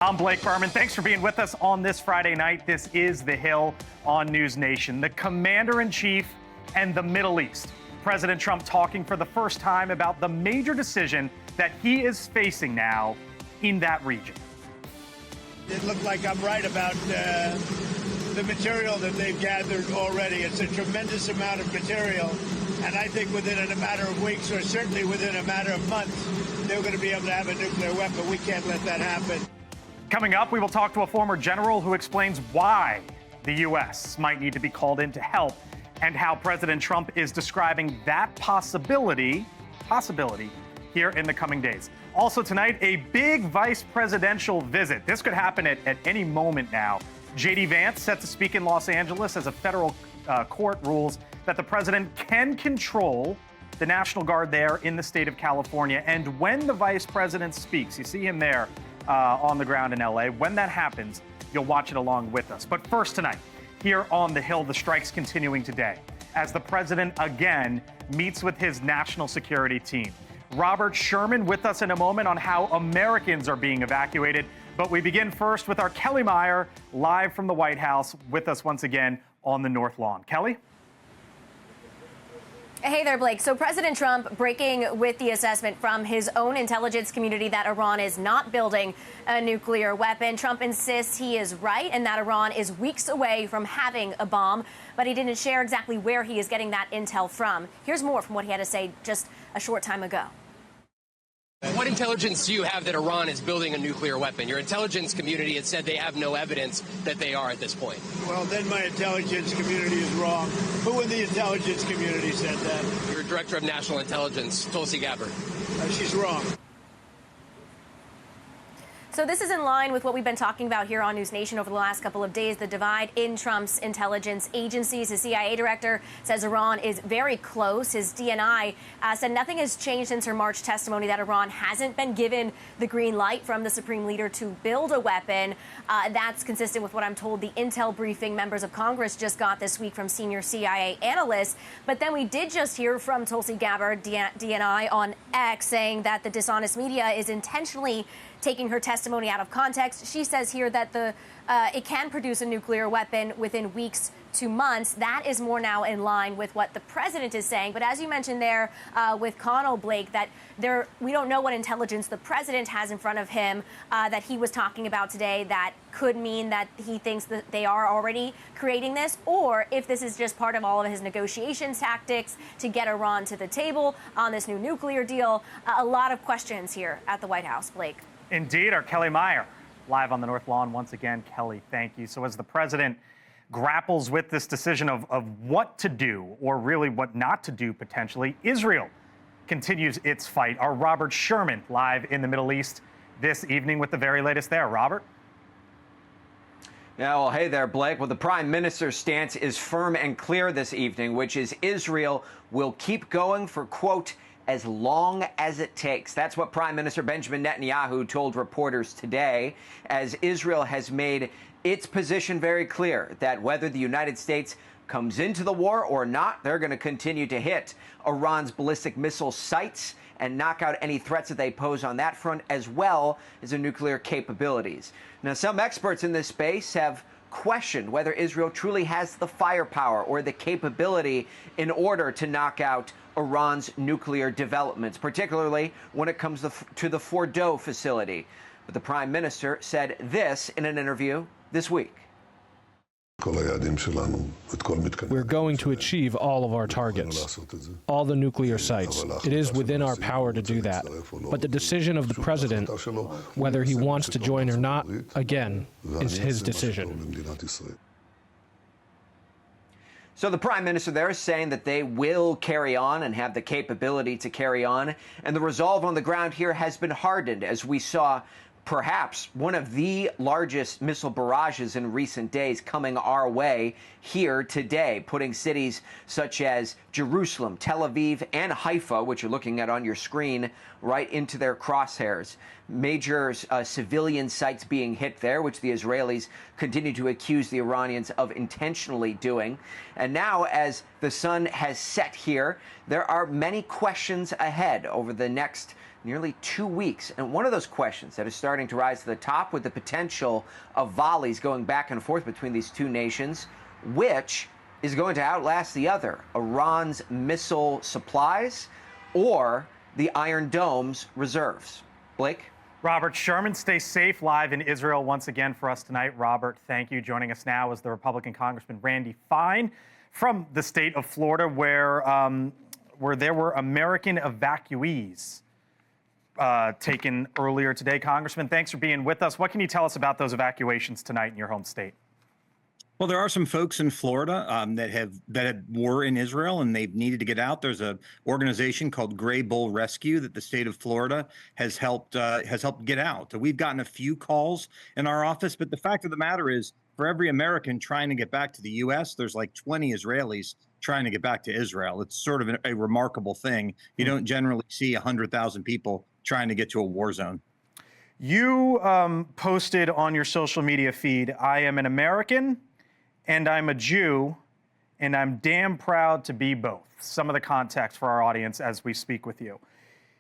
I'm Blake Burman. Thanks for being with us on this Friday night. This is The Hill on NewsNation. The commander-in-chief and the Middle East. President Trump talking for the first time about the major decision that he is facing now in that region. It looked like I'm right about the material that they've gathered already. It's a tremendous amount of material. And I think within a matter of weeks, or certainly within a matter of months, they're going to be able to have a nuclear weapon. We can't let that happen. Coming up, we will talk to a former general who explains why the U.S. might need to be called in to help and how President Trump is describing that possibility here in the coming days. Also tonight, a big vice presidential visit. This could happen at any moment now. J.D. Vance set to speak in Los Angeles as a federal court rules that the president can control the National Guard there in the state of California. And when the vice president speaks, you see him there on the ground in L.A. When that happens, you'll watch it along with us. But first tonight, here on the Hill, the strikes continuing today as the president again meets with his national security team. Robert Sherman with us in a moment on how Americans are being evacuated. But we begin first with our Kelly Meyer live from the White House with us once again on the North Lawn. Kelly? Hey there, Blake. So President Trump breaking with the assessment from his own intelligence community that Iran is not building a nuclear weapon. Trump insists he is right and that Iran is weeks away from having a bomb, but he didn't share exactly where he is getting that intel from. Here's more from what he had to say just a short time ago. What intelligence do you have that Iran is building a nuclear weapon? Your intelligence community has said they have no evidence that they are at this point. Well, then my intelligence community is wrong. Who in the intelligence community said that? Your director of national intelligence, Tulsi Gabbard. She's wrong. So this is in line with what we've been talking about here on NewsNation over the last couple of days, the divide in Trump's intelligence agencies. His CIA director says Iran is very close. His DNI said nothing has changed since her March testimony, that Iran hasn't been given the green light from the supreme leader to build a weapon. That's consistent with what I'm told the intel briefing members of Congress just got this week from senior CIA analysts. But then we did just hear from Tulsi Gabbard, DNI, on X, saying that the dishonest media is intentionally taking her testimony out of context. She says here that it can produce a nuclear weapon within weeks to months. That is more now in line with what the president is saying. But as you mentioned there with Connell, Blake, that we don't know what intelligence the president has in front of him that he was talking about today that could mean that he thinks that they are already creating this, or if this is just part of all of his negotiations tactics to get Iran to the table on this new nuclear deal. A lot of questions here at the White House, Blake. Indeed, our Kelly Meyer live on the North Lawn once again. Kelly, thank you. So as the president grapples with this decision of what to do, or really what not to do potentially, Israel continues its fight. Our Robert Sherman live in the Middle East this evening with the very latest there. Robert? Yeah, well, hey there, Blake. Well, the prime minister's stance is firm and clear this evening, which is Israel will keep going for, quote, as long as it takes. That's what Prime Minister Benjamin Netanyahu told reporters today, as Israel has made its position very clear that whether the United States comes into the war or not, they're going to continue to hit Iran's ballistic missile sites and knock out any threats that they pose on that front, as well as their nuclear capabilities. Now, some experts in this space have questioned whether Israel truly has the firepower or the capability in order to knock out Iran's nuclear developments, particularly when it comes to the Fordow facility. But the prime minister said this in an interview this week. We're going to achieve all of our targets, all the nuclear sites. It is within our power to do that. But the decision of the president, whether he wants to join or not, again, is his decision. So the prime minister there is saying that they will carry on and have the capability to carry on. And the resolve on the ground here has been hardened, as we saw perhaps one of the largest missile barrages in recent days coming our way here today, putting cities such as Jerusalem, Tel Aviv, and Haifa, which you're looking at on your screen, right into their crosshairs. Major civilian sites being hit there, which the Israelis continue to accuse the Iranians of intentionally doing. And now, as the sun has set here, there are many questions ahead over the next nearly 2 weeks. And one of those questions that is starting to rise to the top with the potential of volleys going back and forth between these two nations, which is going to outlast the other, Iran's missile supplies or the Iron Dome's reserves. Blake? Robert Sherman, stay safe live in Israel once again for us tonight. Robert, thank you. Joining us now is the Republican Congressman Randy Fine from the state of Florida, where there were American evacuees taken earlier today. Congressman, thanks for being with us. What can you tell us about those evacuations tonight in your home state? Well, there are some folks in Florida that were in Israel and they've needed to get out. There's an organization called Gray Bull Rescue that the state of Florida has helped get out. We've gotten a few calls in our office, but the fact of the matter is, for every American trying to get back to the U.S., there's like 20 Israelis trying to get back to Israel. It's sort of a remarkable thing. You don't generally see 100,000 people trying to get to a war zone. You posted on your social media feed, "I am an American and I'm a Jew, and I'm damn proud to be both." Some of the context for our audience as we speak with you.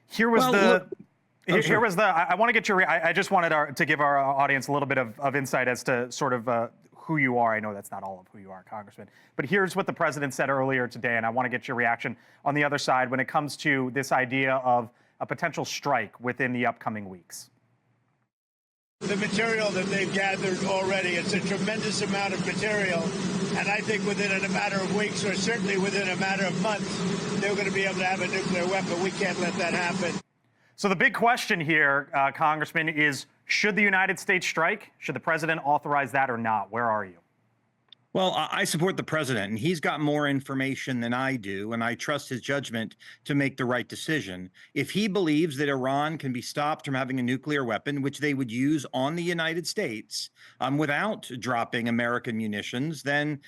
Here was I want to get your, I just wanted to give our audience a little bit of insight as to sort of who you are. I know that's not all of who you are, Congressman, but here's what the president said earlier today, and I want to get your reaction on the other side when it comes to this idea of a potential strike within the upcoming weeks. The material that they've gathered already, it's a tremendous amount of material. And I think within a matter of weeks, or certainly within a matter of months, they're going to be able to have a nuclear weapon. We can't let that happen. So the big question here, Congressman, is should the United States strike? Should the president authorize that or not? Where are you? Well, I support the president, and he's got more information than I do, and I trust his judgment to make the right decision. If he believes that Iran can be stopped from having a nuclear weapon, which they would use on the United States without dropping American munitions, then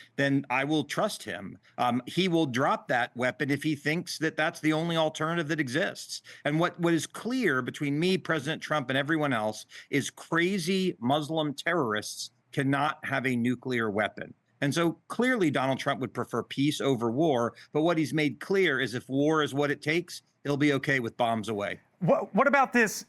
I will trust him. He will drop that weapon if he thinks that that's the only alternative that exists. And what is clear between me, President Trump, and everyone else is crazy Muslim terrorists cannot have a nuclear weapon. And so clearly Donald Trump would prefer peace over war. But what he's made clear is if war is what it takes, he'll be okay with bombs away. What about this?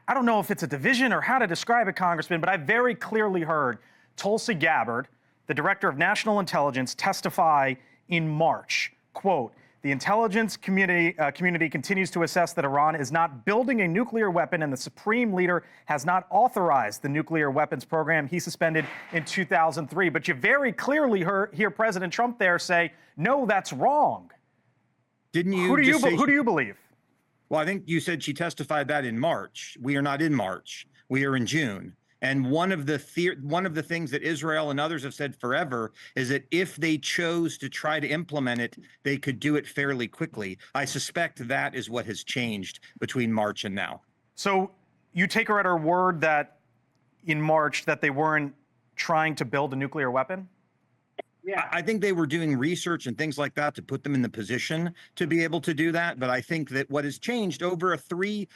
I don't know if it's a division or how to describe it, Congressman, but I very clearly heard Tulsi Gabbard, the director of national intelligence, testify in March, quote, "The intelligence community continues to assess that Iran is not building a nuclear weapon, and the supreme leader has not authorized the nuclear weapons program he suspended in 2003. But you very clearly hear President Trump there say, "No, that's wrong." Didn't you? Who do you believe? Well, I think you said she testified that in March. We are not in March. We are in June. And one of the things that Israel and others have said forever is that if they chose to try to implement it, they could do it fairly quickly. I suspect that is what has changed between March and now. So you take her at her word that in March that they weren't trying to build a nuclear weapon? Yeah, I think they were doing research and things like that to put them in the position to be able to do that. But I think that what has changed over a 3+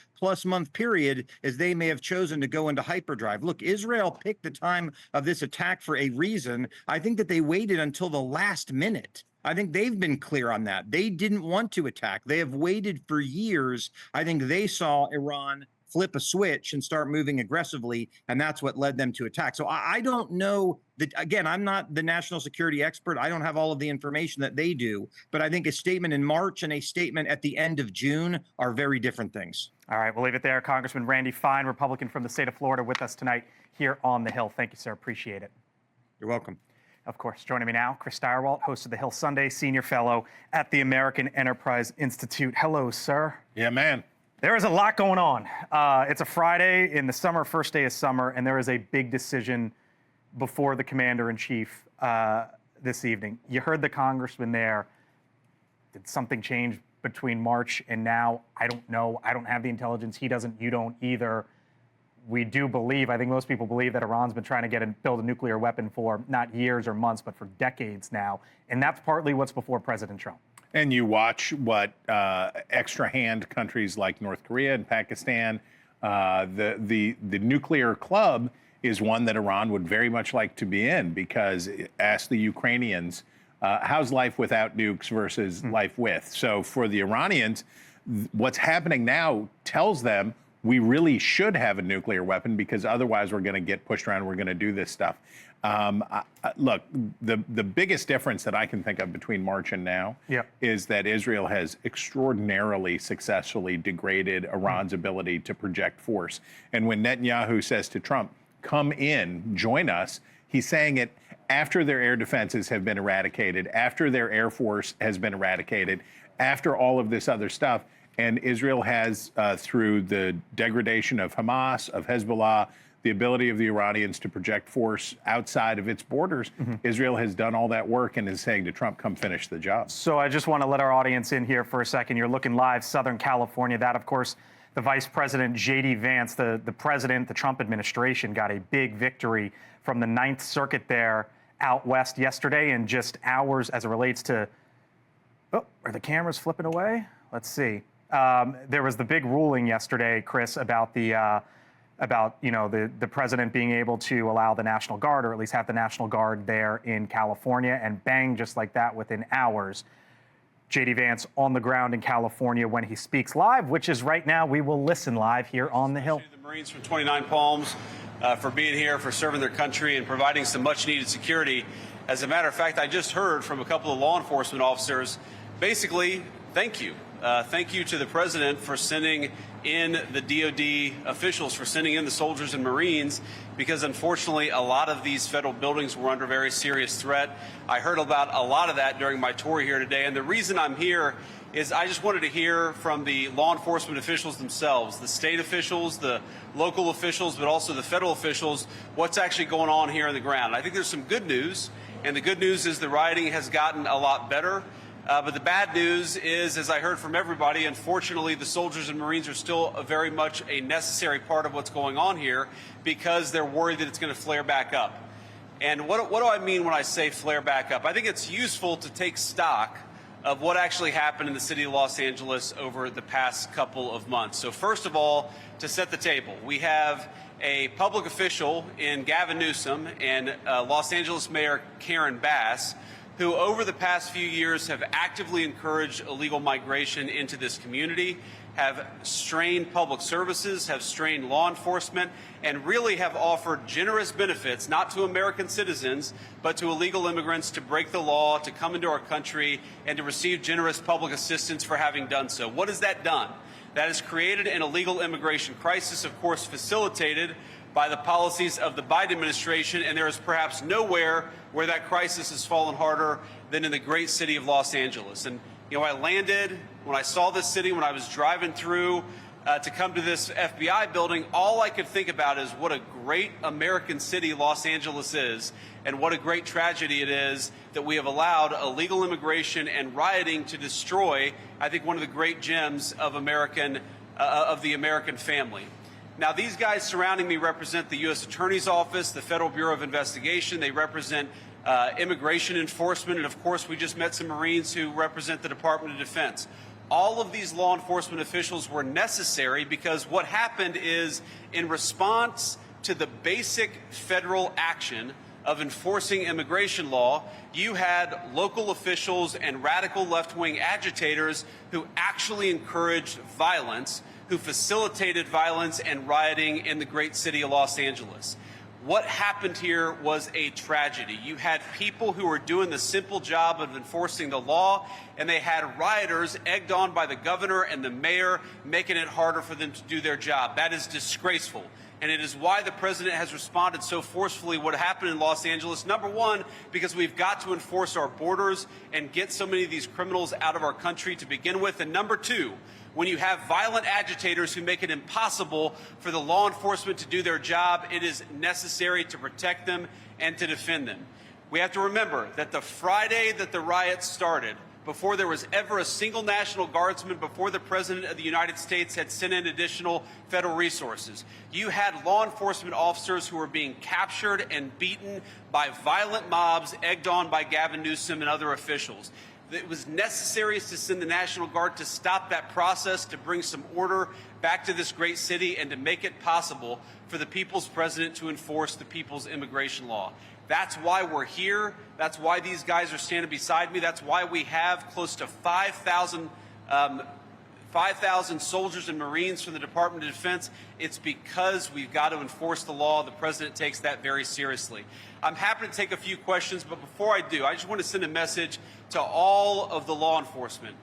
month period is they may have chosen to go into hyperdrive. Look, Israel picked the time of this attack for a reason. I think that they waited until the last minute. I think they've been clear on that. They didn't want to attack. They have waited for years. I think they saw Iran flip a switch and start moving aggressively, and that's what led them to attack. So I don't know that, again, I'm not the national security expert. I don't have all of the information that they do, but I think a statement in March and a statement at the end of June are very different things. All right, we'll leave it there. Congressman Randy Fine, Republican from the state of Florida, with us tonight here on The Hill. Thank you, sir. Appreciate it. You're welcome. Of course, joining me now, Chris Stirewalt, host of The Hill Sunday, senior fellow at the American Enterprise Institute. Hello, sir. Yeah, man. There is a lot going on. It's a Friday in the summer, first day of summer, and there is a big decision before the commander-in-chief this evening. You heard the congressman there. Did something change between March and now? I don't know. I don't have the intelligence. He doesn't. You don't either. We do believe, I think most people believe, that Iran's been trying to get and build a nuclear weapon for not years or months, but for decades now. And that's partly what's before President Trump. And you watch what extra hand countries like North Korea and Pakistan, the nuclear club is one that Iran would very much like to be in, because ask the Ukrainians, how's life without nukes versus life with? So for the Iranians, What's happening now tells them we really should have a nuclear weapon, because otherwise we're going to get pushed around. We're going to do this stuff. Look, the biggest difference that I can think of between March and now is that Israel has extraordinarily successfully degraded Iran's ability to project force. And when Netanyahu says to Trump, come in, join us, he's saying it after their air defenses have been eradicated, after their air force has been eradicated, after all of this other stuff. And Israel has, through the degradation of Hamas, of Hezbollah, the ability of the Iranians to project force outside of its borders, Israel has done all that work and is saying to Trump, come finish the job. So I just want to let our audience in here for a second. You're looking live, Southern California. That, of course, the Vice President, J.D. Vance, the president, the Trump administration, got a big victory from the Ninth Circuit there out west yesterday in just hours as it relates to... Oh, are the cameras flipping away? Let's see. There was the big ruling yesterday, Chris, about the president being able to allow the National Guard, or at least have the National Guard there in California, and bang, just like that, within hours, J.D. Vance on the ground in California when he speaks live, which is right now. We will listen live here on the Hill. The Marines from 29 Palms for being here, for serving their country and providing some much-needed security. As a matter of fact, I just heard from a couple of law enforcement officers, basically, thank you. Thank you to the president for sending in the DOD officials, for sending in the soldiers and Marines, because unfortunately a lot of these federal buildings were under very serious threat. I heard about a lot of that during my tour here today, and the reason I'm here is I just wanted to hear from the law enforcement officials themselves, the state officials, the local officials, but also the federal officials, what's actually going on here on the ground. I think there's some good news, and the good news is the rioting has gotten a lot better. But the bad news is, as I heard from everybody, unfortunately, the soldiers and Marines are still very much a necessary part of what's going on here, because they're worried that it's going to flare back up. And what do I mean when I say flare back up? I think it's useful to take stock of what actually happened in the city of Los Angeles over the past couple of months. So first of all, to set the table, we have a public official in Gavin Newsom and Los Angeles Mayor Karen Bass, who over the past few years have actively encouraged illegal migration into this community, have strained public services, have strained law enforcement, and really have offered generous benefits, not to American citizens, but to illegal immigrants to break the law, to come into our country, and to receive generous public assistance for having done so. What has that done? That has created an illegal immigration crisis, of course, facilitated by the policies of the Biden administration, and there is perhaps nowhere where that crisis has fallen harder than in the great city of Los Angeles. And, I landed, when I saw this city, when I was driving through to come to this FBI building, all I could think about is what a great American city Los Angeles is, and what a great tragedy it is that we have allowed illegal immigration and rioting to destroy, I think, one of the great gems of the American family. Now, these guys surrounding me represent the U.S. Attorney's Office, the Federal Bureau of Investigation. They represent immigration enforcement. And, of course, we just met some Marines who represent the Department of Defense. All of these law enforcement officials were necessary because what happened is, in response to the basic federal action of enforcing immigration law, you had local officials and radical left-wing agitators who actually encouraged violence, who facilitated violence and rioting in the great city of Los Angeles. What happened here was a tragedy. You had people who were doing the simple job of enforcing the law, and they had rioters egged on by the governor and the mayor, making it harder for them to do their job. That is disgraceful. And it is why the president has responded so forcefully what happened in Los Angeles. Number one, because we've got to enforce our borders and get so many of these criminals out of our country to begin with. And number two, when you have violent agitators who make it impossible for the law enforcement to do their job, it is necessary to protect them and to defend them. We have to remember that the Friday that the riots started, before there was ever a single National Guardsman, before the President of the United States had sent in additional federal resources, you had law enforcement officers who were being captured and beaten by violent mobs egged on by Gavin Newsom and other officials. It was necessary to send the National Guard to stop that process, to bring some order back to this great city, and to make it possible for the people's president to enforce the people's immigration law. That's why we're here. That's why these guys are standing beside me. That's why we have close to 5,000 5,000 soldiers and Marines from the Department of Defense, it's because we've got to enforce the law. The president takes that very seriously. I'm happy to take a few questions, but before I do, I just want to send a message to all of the law enforcement,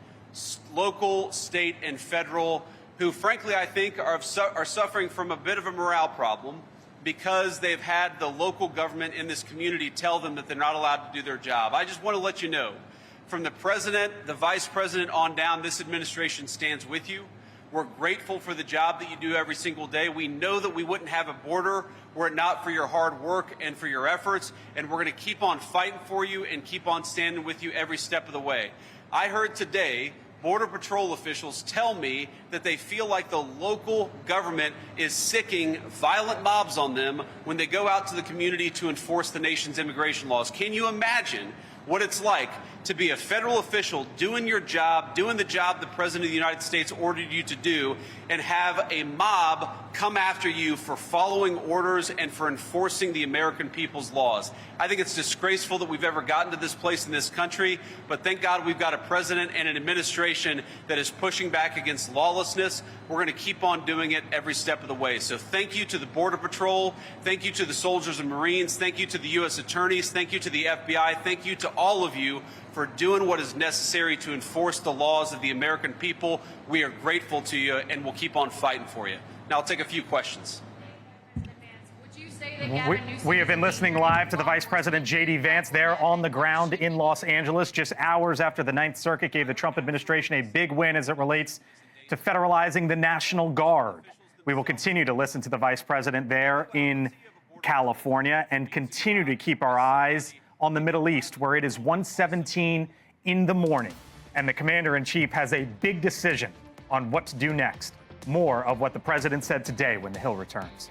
local, state, and federal, who frankly I think are suffering from a bit of a morale problem because they've had the local government in this community tell them that they're not allowed to do their job. I just want to let you know, from the president, the vice president on down, this administration stands with you. We're grateful for the job that you do every single day. We know that we wouldn't have a border were it not for your hard work and for your efforts, and we're going to keep on fighting for you and keep on standing with you every step of the way. I heard today Border Patrol officials tell me that they feel like the local government is sicking violent mobs on them when they go out to the community to enforce the nation's immigration laws. Can you imagine what it's like to be a federal official doing your job, doing the job the President of the United States ordered you to do, and have a mob come after you for following orders and for enforcing the American people's laws? I think it's disgraceful that we've ever gotten to this place in this country, but thank God we've got a president and an administration that is pushing back against lawlessness. We're going to keep on doing it every step of the way. So thank you to the Border Patrol. Thank you to the soldiers and Marines. Thank you to the U.S. attorneys. Thank you to the FBI. Thank you to all of you for doing what is necessary to enforce the laws of the American people. We are grateful to you, and we'll keep on fighting for you. Now I'll take a few questions. We have been listening live to the Vice President J.D. Vance there on the ground in Los Angeles, just hours after the Ninth Circuit gave the Trump administration a big win as it relates to federalizing the National Guard. We will continue to listen to the Vice President there in California and continue to keep our eyes on the Middle East, where it is 1:17 in the morning, and the Commander-in-Chief has a big decision on what to do next. More of what the President said today when The Hill returns.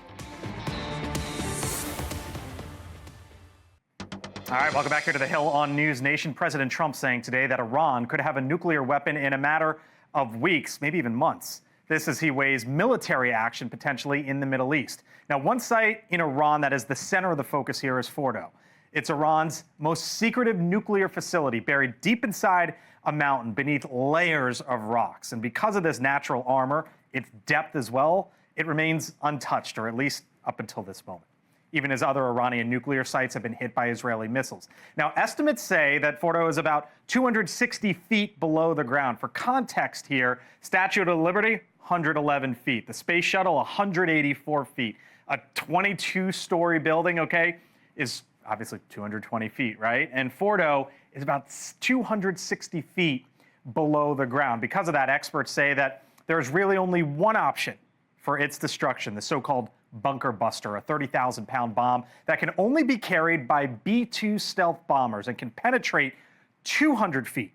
All right, welcome back here to The Hill on NewsNation. President Trump saying today that Iran could have a nuclear weapon in a matter of weeks, maybe even months. This as he weighs military action potentially in the Middle East. Now, one site in Iran that is the center of the focus here is Fordo. It's Iran's most secretive nuclear facility, buried deep inside a mountain beneath layers of rocks. And because of this natural armor, its depth as well, it remains untouched, or at least up until this moment, even as other Iranian nuclear sites have been hit by Israeli missiles. Now, estimates say that Fordo is about 260 feet below the ground. For context here, Statue of Liberty, 111 feet. The space shuttle, 184 feet. A 22-story building, okay, is obviously 220 feet, right? And Fordo is about 260 feet below the ground. Because of that, experts say that there's really only one option for its destruction, the so-called bunker buster, a 30,000-pound bomb that can only be carried by B-2 stealth bombers and can penetrate 200 feet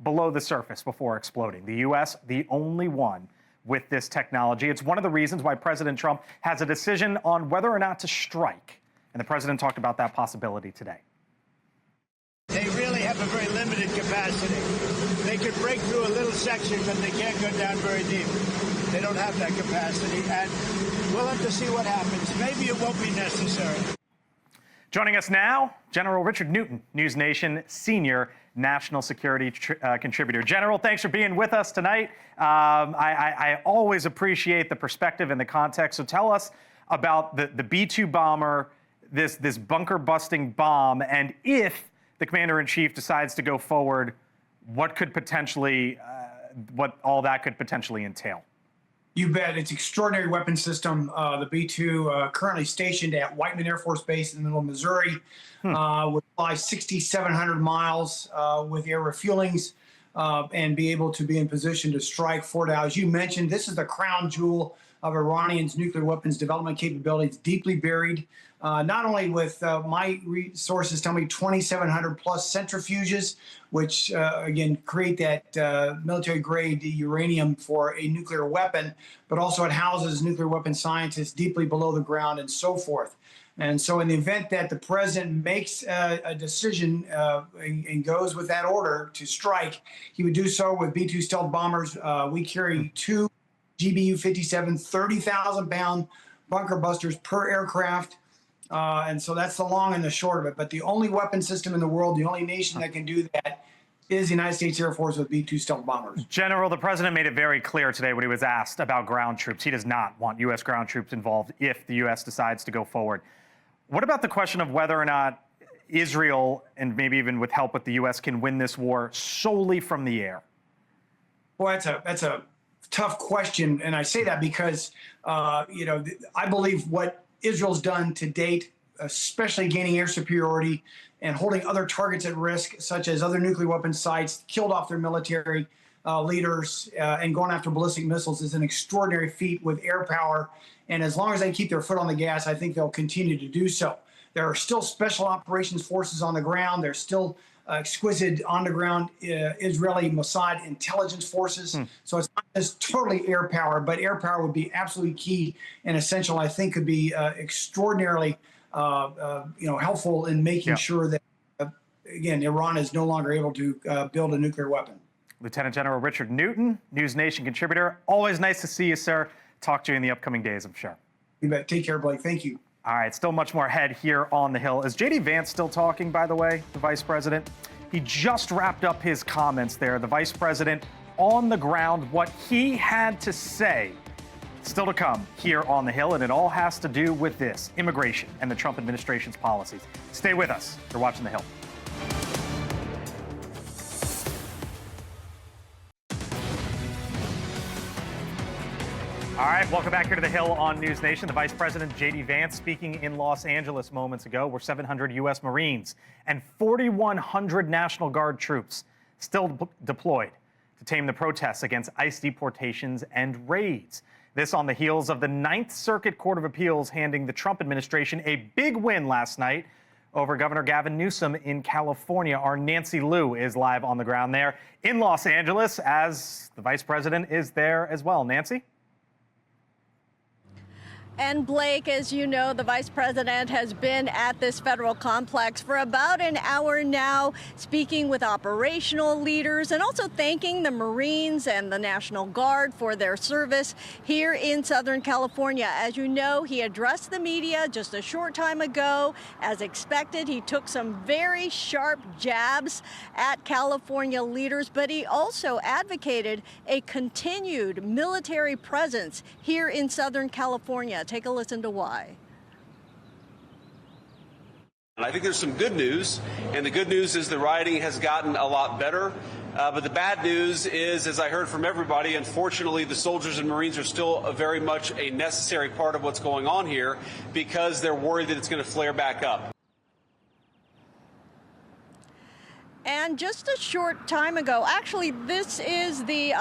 below the surface before exploding. The U.S., the only one with this technology. It's one of the reasons why President Trump has a decision on whether or not to strike. And the president talked about that possibility today. They really have a very limited capacity. They could break through a little section, but they can't go down very deep. They don't have that capacity, and we'll have to see what happens. Maybe it won't be necessary. Joining us now, General Richard Newton, NewsNation senior national security contributor. General, thanks for being with us tonight. I always appreciate the perspective and the context. So tell us about the B-2 bomber, this bunker-busting bomb, and if the Commander-in-Chief decides to go forward, what all that could potentially entail. You bet. It's an extraordinary weapon system. The B-2, currently stationed at Whiteman Air Force Base in the middle of Missouri, would fly 6,700 miles with air refuelings and be able to be in position to strike Fordo. As you mentioned, this is the crown jewel of Iranians' nuclear weapons development capabilities, deeply buried. Not only with my sources tell me 2,700 plus centrifuges, which again create that military-grade uranium for a nuclear weapon, but also it houses nuclear weapon scientists deeply below the ground and so forth. And so in the event that the president makes a decision and goes with that order to strike, he would do so with B-2 stealth bombers. We carry 2 GBU-57 30,000-pound bunker busters per aircraft. And so that's the long and the short of it. But the only weapon system in the world, the only nation that can do that, is the United States Air Force with B-2 stealth bombers. General, the president made it very clear today when he was asked about ground troops. He does not want U.S. ground troops involved if the U.S. decides to go forward. What about the question of whether or not Israel, and maybe even with help with the U.S., can win this war solely from the air? Boy, that's a tough question, and I say that because I believe what Israel's done to date, especially gaining air superiority and holding other targets at risk, such as other nuclear weapon sites, killed off their military leaders, and going after ballistic missiles, is an extraordinary feat with air power. And as long as they keep their foot on the gas, I think they'll continue to do so. There are still special operations forces on the ground. There's still exquisite on-the-ground Israeli Mossad intelligence forces. So it's not just totally air power, but air power would be absolutely key and essential. I think could be extraordinarily helpful in making sure that, again, Iran is no longer able to build a nuclear weapon. Lieutenant General Richard Newton, NewsNation contributor. Always nice to see you, sir. Talk to you in the upcoming days, I'm sure. You bet. Take care, Blake. Thank you. All right, still much more ahead here on the Hill. Is J.D. Vance still talking, by the way, the vice president? He just wrapped up his comments there. The vice president on the ground, what he had to say. Still to come here on the Hill, and it all has to do with this, immigration and the Trump administration's policies. Stay with us. You're watching the Hill. All right, welcome back here to the Hill on NewsNation. The Vice President, J.D. Vance, speaking in Los Angeles moments ago, where 700 U.S. Marines and 4,100 National Guard troops still deployed to tame the protests against ICE deportations and raids. This on the heels of the Ninth Circuit Court of Appeals handing the Trump administration a big win last night over Governor Gavin Newsom in California. Our Nancy Liu is live on the ground there in Los Angeles, as the Vice President is there as well. Nancy? And Blake, as you know, the vice president has been at this federal complex for about an hour now, speaking with operational leaders and also thanking the Marines and the National Guard for their service here in Southern California. As you know, he addressed the media just a short time ago. As expected, he took some very sharp jabs at California leaders, but he also advocated a continued military presence here in Southern California. Take a listen to why. And I think there's some good news, and the good news is the rioting has gotten a lot better. But the bad news is, as I heard from everybody, unfortunately, the soldiers and Marines are still very much a necessary part of what's going on here because they're worried that it's going to flare back up. And just a short time ago, actually, this is the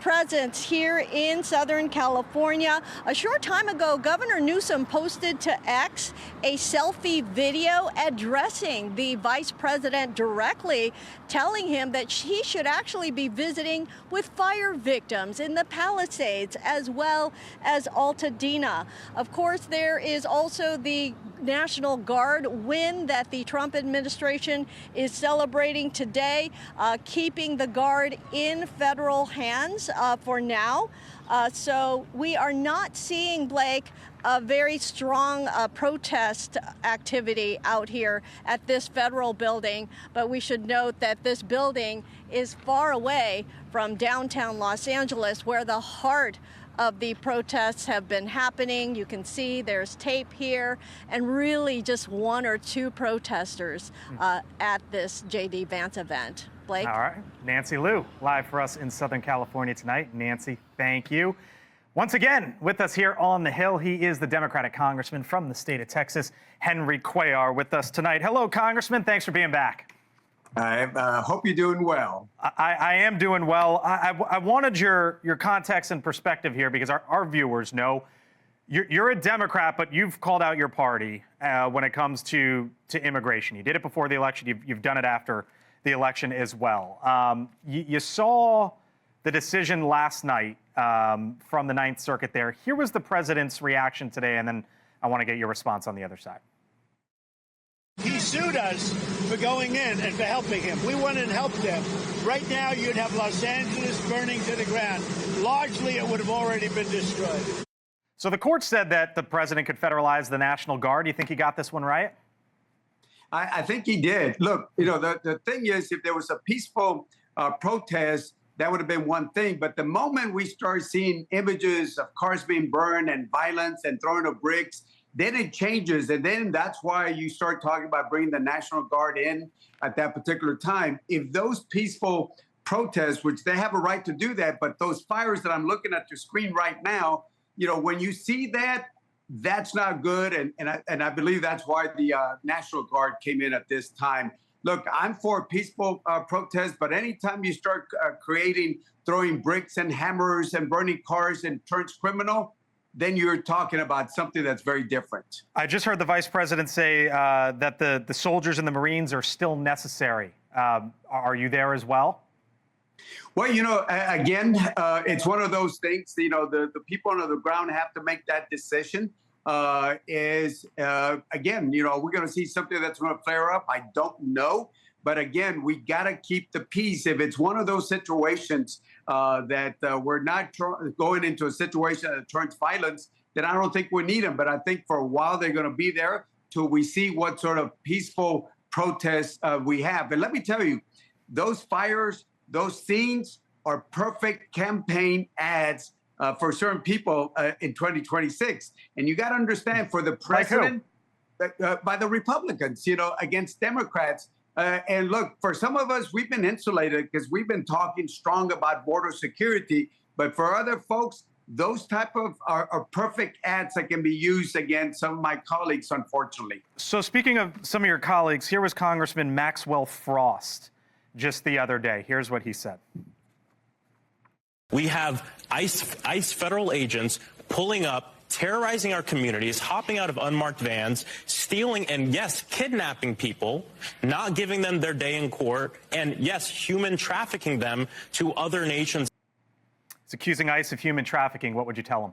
presence here in Southern California. A short time ago, Governor Newsom posted to X a selfie video addressing the vice president directly, telling him that he should actually be visiting with fire victims in the Palisades as well as Altadena. Of course, there is also the National Guard win that the Trump administration is celebrating today, keeping the Guard in federal hands for now. So we are not seeing, Blake, a very strong protest activity out here at this federal building. But we should note that this building is far away from downtown Los Angeles, where the heart of the protests have been happening. You can see there's tape here, and really just one or two protesters at this J.D. Vance event. Blake? All right. Nancy Liu, live for us in Southern California tonight. Nancy, thank you. Once again, with us here on the Hill, he is the Democratic Congressman from the state of Texas, Henry Cuellar, with us tonight. Hello, Congressman. Thanks for being back. I hope you're doing well. I am doing well. I wanted your context and perspective here because our viewers know you're a Democrat, but you've called out your party when it comes to immigration. You did it before the election. You've done it after the election as well. You saw the decision last night from the Ninth Circuit there. Here was the president's reaction today, and then I want to get your response on the other side. He sued us for going in and for helping him. We went and helped him. Right now, you'd have Los Angeles burning to the ground. Largely, it would have already been destroyed. So the court said that the president could federalize the National Guard. Do you think he got this one right? I think he did. Look, the thing is, if there was a peaceful protest, that would have been one thing. But the moment we start seeing images of cars being burned and violence and throwing of bricks, then it changes. And then that's why you start talking about bringing the National Guard in at that particular time. If those peaceful protests, which they have a right to do that, but those fires that I'm looking at your screen right now, when you see that, that's not good. And I believe that's why the National Guard came in at this time. Look, I'm for peaceful protests, but anytime you start throwing bricks and hammers and burning cars and turns criminal, then you're talking about something that's very different. I just heard the vice president say that the soldiers and the Marines are still necessary. Are you there as well? Well, again, it's one of those things, the people on the ground have to make that decision. Again, we're going to see something that's going to flare up. I don't know. But again, we got to keep the peace. If it's one of those situations that we're not going into a situation that turns violence, then I don't think we need them. But I think for a while they're going to be there till we see what sort of peaceful protests we have. And let me tell you, those fires, those scenes are perfect campaign ads for certain people in 2026. And you got to understand, for the president, by the Republicans, against Democrats. And look, for some of us, we've been insulated because we've been talking strong about border security. But for other folks, those type of are perfect ads that can be used against some of my colleagues, unfortunately. So speaking of some of your colleagues, here was Congressman Maxwell Frost just the other day. Here's what he said. We have ICE federal agents pulling up, terrorizing our communities, hopping out of unmarked vans, stealing and, yes, kidnapping people, not giving them their day in court, and, yes, human trafficking them to other nations. He's accusing ICE of human trafficking. What would you tell him?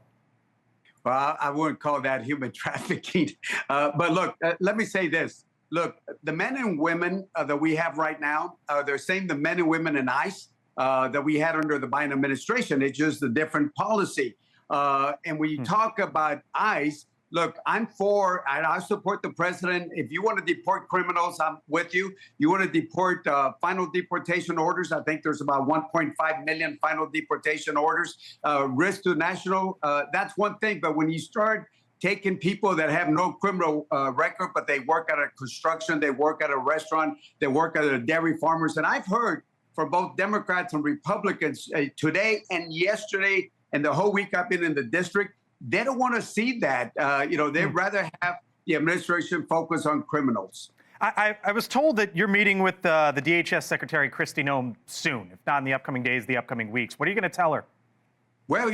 Well, I wouldn't call that human trafficking. But look, let me say this. Look, the men and women that we have right now, they're saying the men and women in ICE that we had under the Biden administration. It's just a different policy. And when you talk about ICE, look, I'm for, and I support the president. If you want to deport criminals, I'm with you. You want to deport final deportation orders. I think there's about 1.5 million final deportation orders. Risk to national, that's one thing. But when you start taking people that have no criminal record, but they work at a construction, they work at a restaurant, they work at a dairy farmers. And I've heard from both Democrats and Republicans today and yesterday, and the whole week I've been in the district, they don't want to see that. They'd rather have the administration focus on criminals. I was told that you're meeting with the DHS Secretary Kristi Noem soon, if not in the upcoming days, the upcoming weeks. What are you going to tell her? Well,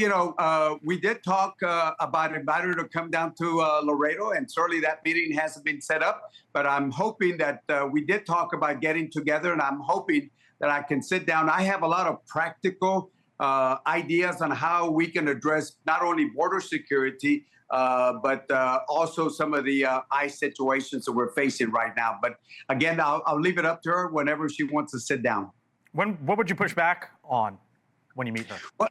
we did talk about inviting her to come down to Laredo, and certainly that meeting hasn't been set up. But I'm hoping that we did talk about getting together, and I'm hoping that I can sit down. I have a lot of practical ideas on how we can address not only border security, but also some of the ICE situations that we're facing right now. But again, I'll leave it up to her whenever she wants to sit down. What would you push back on when you meet her? Well,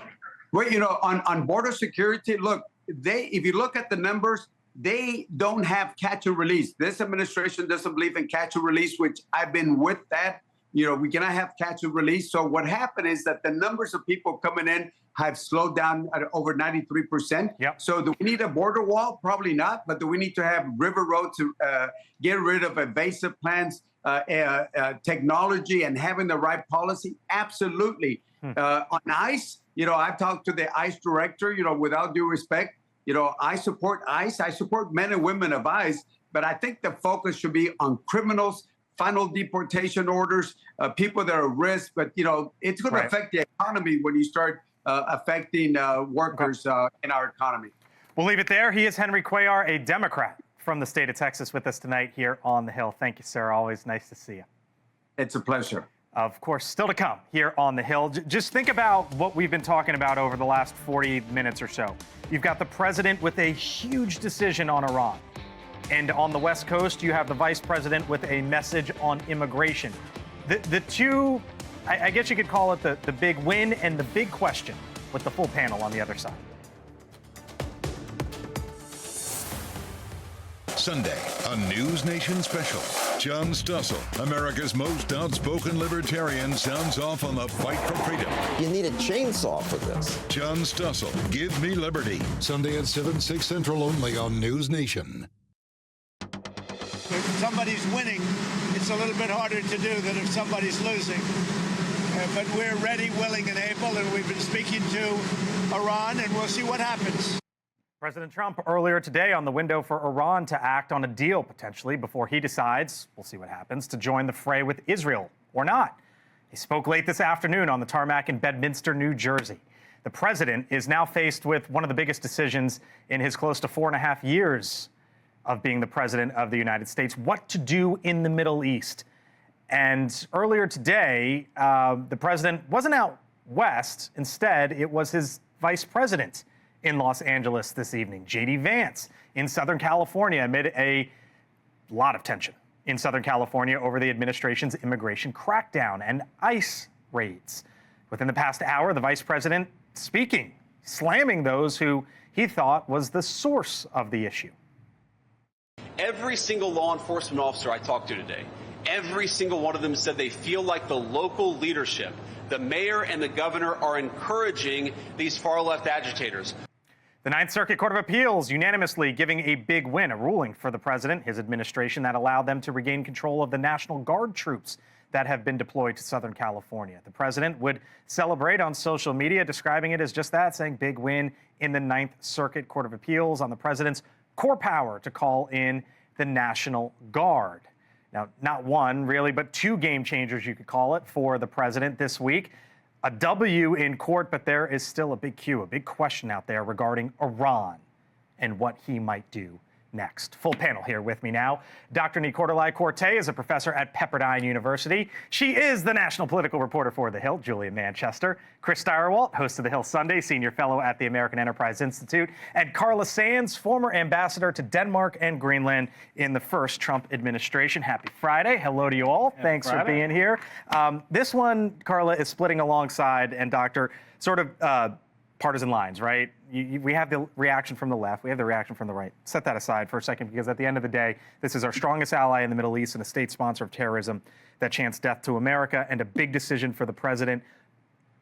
on border security, look, if you look at the numbers, they don't have catch and release. This administration doesn't believe in catch and release, which I've been with that. We cannot have catch and release. So what happened is that the numbers of people coming in have slowed down at over 93%. Yep. So do we need a border wall? Probably not. But do we need to have river roads to get rid of evasive plans, technology, and having the right policy? Absolutely. On ICE, I've talked to the ICE director, without due respect. I support ICE. I support men and women of ICE. But I think the focus should be on criminals, final deportation orders, people that are at risk. But, it's going to affect the economy when you start affecting workers in our economy. We'll leave it there. He is Henry Cuellar, a Democrat from the state of Texas, with us tonight here on The Hill. Thank you, sir. Always nice to see you. It's a pleasure. Of course, still to come here on The Hill. Just think about what we've been talking about over the last 40 minutes or so. You've got the president with a huge decision on Iran. And on the West Coast, you have the vice president with a message on immigration. The two, I guess you could call it the big win and the big question, with the full panel on the other side. Sunday, a NewsNation special. John Stossel, America's most outspoken libertarian, sounds off on the fight for freedom. You need a chainsaw for this. John Stossel, Give Me Liberty. Sunday at 7, 6 Central only on NewsNation. If somebody's winning, it's a little bit harder to do than if somebody's losing. But we're ready, willing, and able, and we've been speaking to Iran, and we'll see what happens. President Trump earlier today on the window for Iran to act on a deal potentially before he decides, we'll see what happens, to join the fray with Israel or not. He spoke late this afternoon on the tarmac in Bedminster, New Jersey. The president is now faced with one of the biggest decisions in his close to 4.5 years of being the president of the United States, what to do in the Middle East. And earlier today, the president wasn't out west. Instead, it was his vice president in Los Angeles this evening, J.D. Vance, in Southern California, amid a lot of tension in Southern California over the administration's immigration crackdown and ICE raids. Within the past hour, the vice president speaking, slamming those who he thought was the source of the issue. Every single law enforcement officer I talked to today, every single one of them said they feel like the local leadership, the mayor and the governor, are encouraging these far-left agitators. The Ninth Circuit Court of Appeals unanimously giving a big win, a ruling for the president, his administration, that allowed them to regain control of the National Guard troops that have been deployed to Southern California. The president would celebrate on social media, describing it as just that, saying big win in the Ninth Circuit Court of Appeals on the president's core power to call in the National Guard. Now, not one, really, but two game changers, you could call it, for the president this week. A W in court, but there is still a big Q, a big question out there regarding Iran and what he might do next. Full panel here with me now. Dr. Nicolai Corte is a professor at Pepperdine University. She is the national political reporter for The Hill, Julia Manchester. Chris Stirewalt, host of The Hill Sunday, senior fellow at the American Enterprise Institute. And Carla Sands, former ambassador to Denmark and Greenland in the first Trump administration. Happy Friday. Hello to you all. Thanks for being here. This one, Carla, is splitting alongside, and Doctor, sort of partisan lines, right? We have the reaction from the left. We have the reaction from the right. Set that aside for a second, because at the end of the day, this is our strongest ally in the Middle East and a state sponsor of terrorism that chants death to America, and a big decision for the president.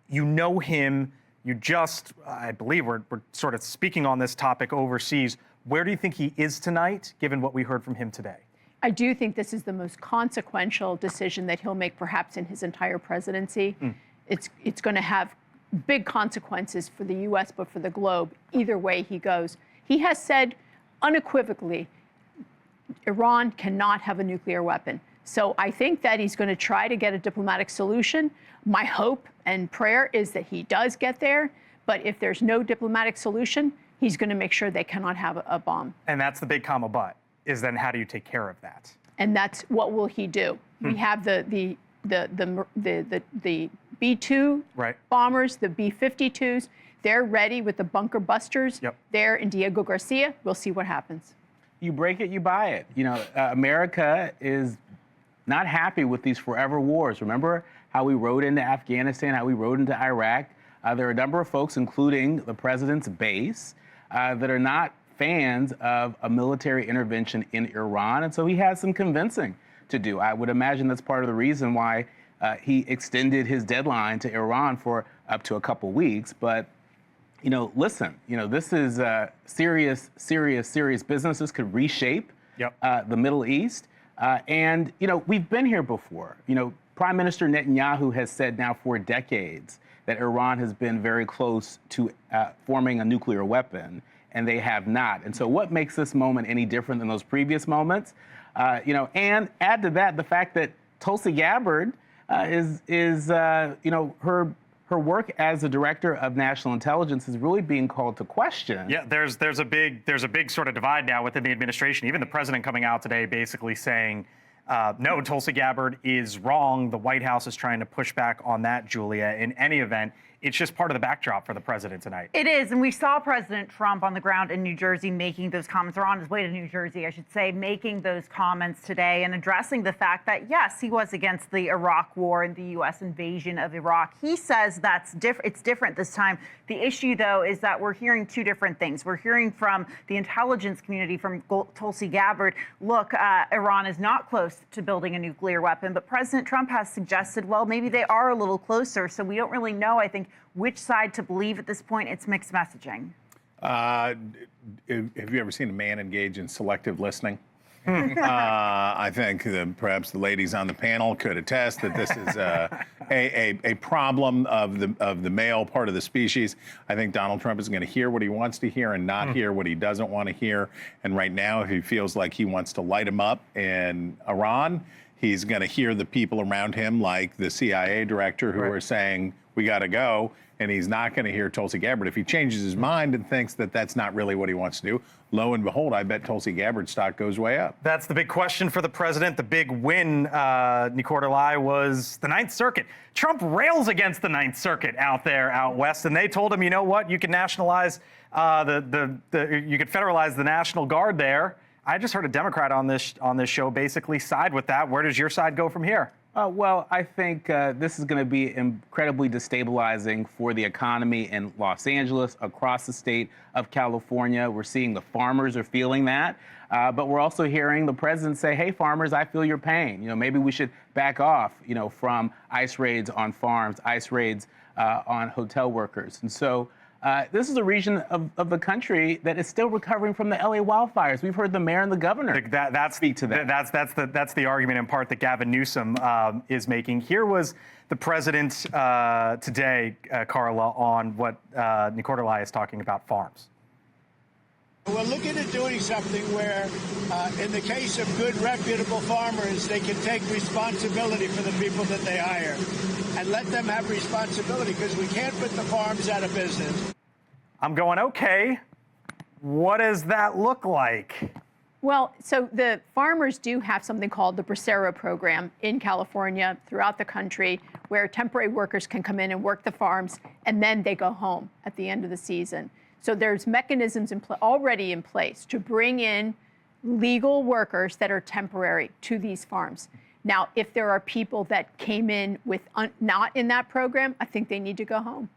You know him. You just, I believe we're sort of speaking on this topic overseas. Where do you think he is tonight, given what we heard from him today? I do think this is the most consequential decision that he'll make perhaps in his entire presidency. It's going to have big consequences for the U.S., but for the globe, either way he goes. He has said unequivocally, Iran cannot have a nuclear weapon. So I think that he's going to try to get a diplomatic solution. My hope and prayer is that he does get there. But if there's no diplomatic solution, he's going to make sure they cannot have a bomb. And that's the big comma but, is then how do you take care of that? And that's what will he do? We have the B-2 bombers, the B-52s. They're ready with the bunker busters. There in Diego Garcia. We'll see what happens. You break it, you buy it. You know, America is not happy with these forever wars. Remember how we rode into Afghanistan, how we rode into Iraq? There are a number of folks, including the president's base, that are not fans of a military intervention in Iran. And so he has some convincing to do. I would imagine that's part of the reason why he extended his deadline to Iran for up to a couple weeks. But, you know, listen, you know, this is serious business. This could reshape the Middle East. And, you know, we've been here before. You know, Prime Minister Netanyahu has said now for decades that Iran has been very close to forming a nuclear weapon, and they have not. And so what makes this moment any different than those previous moments? You know, and add to that the fact that Tulsi Gabbard is you know, her work as the director of national intelligence is really being called to question. Yeah, there's a big sort of divide now within the administration. Even the president coming out today basically saying, no, Tulsi Gabbard is wrong. The White House is trying to push back on that, Julia. In any event, it's just part of the backdrop for the president tonight. It is, and we saw President Trump on the ground in New Jersey making those comments, or on his way to New Jersey, I should say, making those comments today and addressing the fact that, yes, he was against the Iraq war and the U.S. invasion of Iraq. He says it's different this time. The issue, though, is that we're hearing two different things. We're hearing from the intelligence community, from Tulsi Gabbard, look, Iran is not close to building a nuclear weapon, but President Trump has suggested, well, maybe they are a little closer, so we don't really know, I think, which side to believe at this point. It's mixed messaging. Have you ever seen a man engage in selective listening? I think perhaps the ladies on the panel could attest that this is a problem of the male part of the species. I think Donald Trump is going to hear what he wants to hear and not hear what he doesn't want to hear. And right now, if he feels like he wants to light him up in Iran, he's going to hear the people around him, like the CIA director, who are saying, we got to go. And he's not going to hear Tulsi Gabbard. If he changes his mind and thinks that that's not really what he wants to do, lo and behold, I bet Tulsi Gabbard's stock goes way up. That's the big question for the president. The big win, Nicordelai, was the Ninth Circuit. Trump rails against the Ninth Circuit out west, and they told him, you know what, you can nationalize you could federalize the National Guard there. I just heard a Democrat on this show basically side with that. Where does your side go from here? Well, I think this is going to be incredibly destabilizing for the economy in Los Angeles, across the state of California. We're seeing the farmers are feeling that, but we're also hearing the president say, hey, farmers, I feel your pain. Maybe we should back off, from ICE raids on farms, ICE raids on hotel workers. And so this is a region of the country that is still recovering from the LA wildfires. We've heard the mayor and the governor speak to that. That's the argument in part that Gavin Newsom is making. Here was the president today, Carla, on what Nicordelai is talking about farms. We're looking at doing something where, in the case of good, reputable farmers, they can take responsibility for the people that they hire and let them have responsibility, because we can't put the farms out of business. I'm going, okay, what does that look like? Well, so the farmers do have something called the Bracero program in California, throughout the country, where temporary workers can come in and work the farms, and then they go home at the end of the season. So there's mechanisms already in place to bring in legal workers that are temporary to these farms. Now, if there are people that came in with not in that program, I think they need to go home.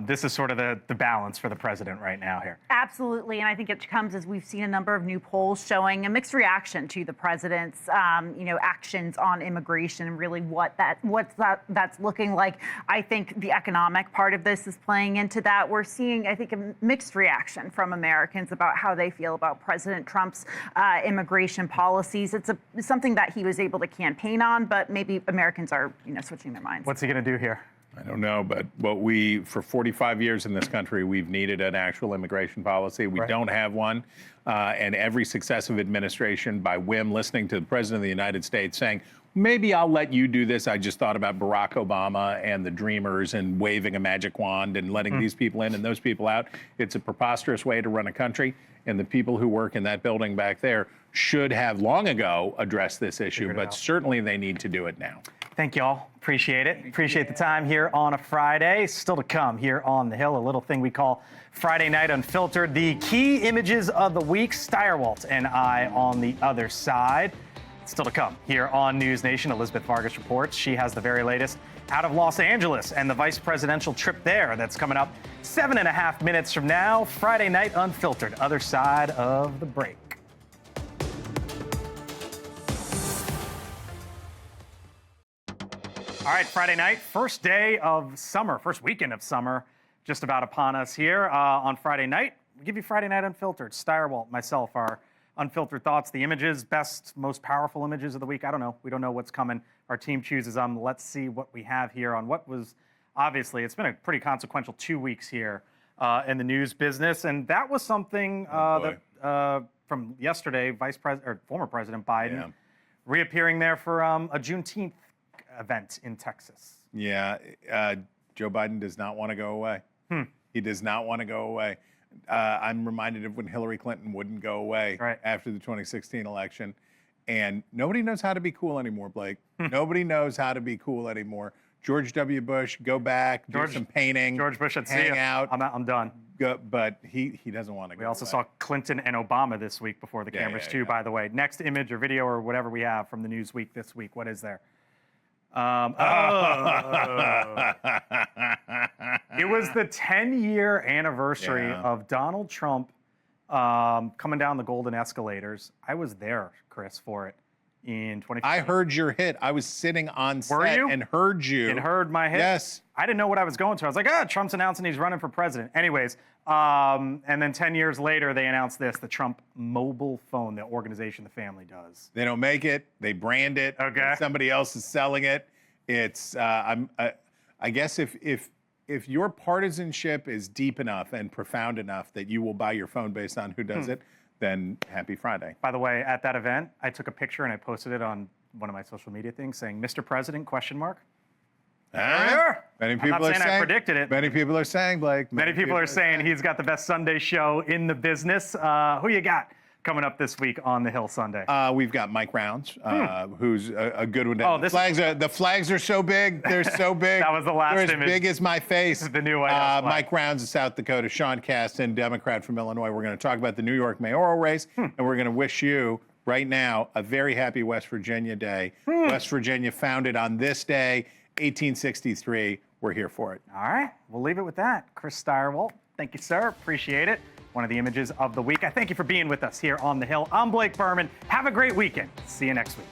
This is sort of the balance for the president right now here. Absolutely, and I think it comes as we've seen a number of new polls showing a mixed reaction to the president's, actions on immigration and really what that's looking like. I think the economic part of this is playing into that. We're seeing, I think, a mixed reaction from Americans about how they feel about President Trump's immigration policies. It's something that he was able to campaign on, but maybe Americans are, switching their minds. What's he going to do here? I don't know, but for 45 years in this country, we've needed an actual immigration policy. We don't have one. And every successive administration, by whim, listening to the President of the United States saying, maybe I'll let you do this. I just thought about Barack Obama and the Dreamers and waving a magic wand and letting these people in and those people out. It's a preposterous way to run a country. And the people who work in that building back there should have long ago addressed this issue, but certainly they need to do it now. Thank you all. Appreciate it. Appreciate the time here on a Friday. Still to come here on the Hill, a little thing we call Friday Night Unfiltered. The key images of the week, Steyerwalt and I on the other side. Still to come here on News Nation. Elizabeth Vargas reports. She has the very latest out of Los Angeles and the vice presidential trip there. That's coming up 7.5 minutes from now. Friday Night Unfiltered, other side of the break. All right, Friday night, first day of summer, first weekend of summer, just about upon us here. On Friday night, we give you Friday Night Unfiltered. Steyerwalt, myself, our unfiltered thoughts, the images, best, most powerful images of the week. I don't know. We don't know what's coming. Our team chooses them. Let's see what we have here on what was, obviously, it's been a pretty consequential 2 weeks here in the news business. And that was something from yesterday, former President Biden reappearing there for a Juneteenth event in Texas. Yeah, Joe Biden does not want to go away. He does not want to go away. I'm reminded of when Hillary Clinton wouldn't go away after the 2016 election. And nobody knows how to be cool anymore, Blake. Nobody knows how to be cool anymore. George W. Bush, go back, do some painting. George Bush said, hang see ya. out. I'm done. Go, but he doesn't want to go. We also saw Clinton and Obama this week before the cameras, too, by the way. Next image or video or whatever we have from the Newsweek this week. What is there? It was the 10-year anniversary of Donald Trump coming down the golden escalators. I was there, Chris, for it in 2015. I heard your hit. I was sitting on set and heard you. And heard my hit? Yes. I didn't know what I was going to. I was like, Trump's announcing he's running for president. Anyways, and then 10 years later, they announced this, the Trump mobile phone, the organization the family does. They don't make it. They brand it. Okay. Somebody else is selling it. It's, I guess if your partisanship is deep enough and profound enough that you will buy your phone based on who does it, then happy Friday. By the way, at that event, I took a picture and I posted it on one of my social media things saying, Mr. President, ? Many people I'm not saying I predicted it. Many people are saying, Blake. Many people are saying he's got the best Sunday show in the business. Who you got coming up this week on the Hill Sunday? We've got Mike Rounds, who's a good one. Oh, the flags are so big. They're so big. That was the last They're image. as big as my face. The new White House flag. Mike Rounds of South Dakota, Sean Casten, Democrat from Illinois. We're going to talk about the New York mayoral race, and we're going to wish you right now a very happy West Virginia Day. West Virginia founded on this day, 1863. We're here for it. All right, we'll leave it with that. Chris Steyerwalt, thank you, sir. Appreciate it. One of the images of the week. I thank you for being with us here on The Hill. I'm Blake Burman. Have a great weekend. See you next week.